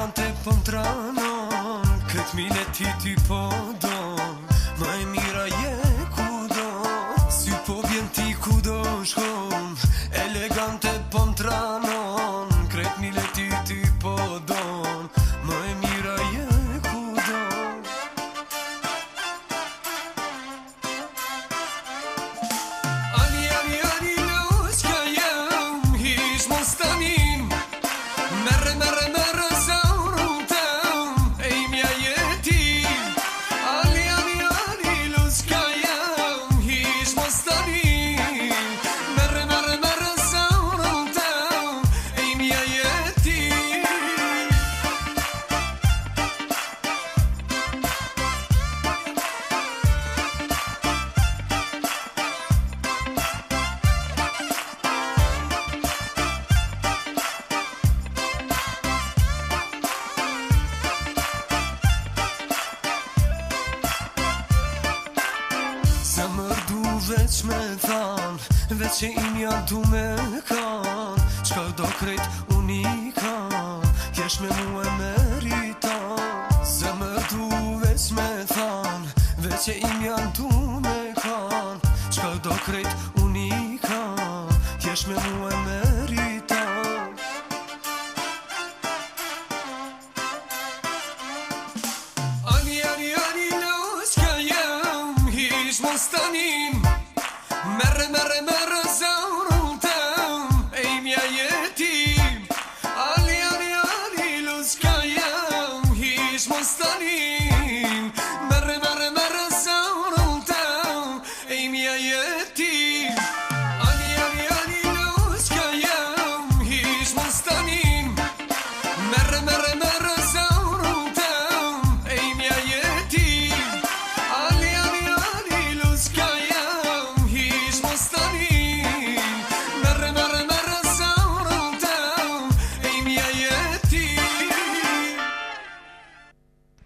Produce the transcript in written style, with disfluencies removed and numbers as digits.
elegante po m'tranon, këtë mile ti po don, ma e mira je kudo, sy po bjen ti kudo shkon, elegante po m'tranon, këtë mile ti po don, ma e mira je kudo. Ani loçka jam, hiç mos tanim, merre zaurën tëm, e imja jeti. Ani loçka jam, hiç mos tanim, merre zaurën tëm, e imja jeti. Zemër du veç me than, veç që imja du me kan, qka do krejt unikan, jesh me mu e meritan. Zemër du veç me than, veç që imja du me kan, qka do krejt unikan, jesh me mu e meritan.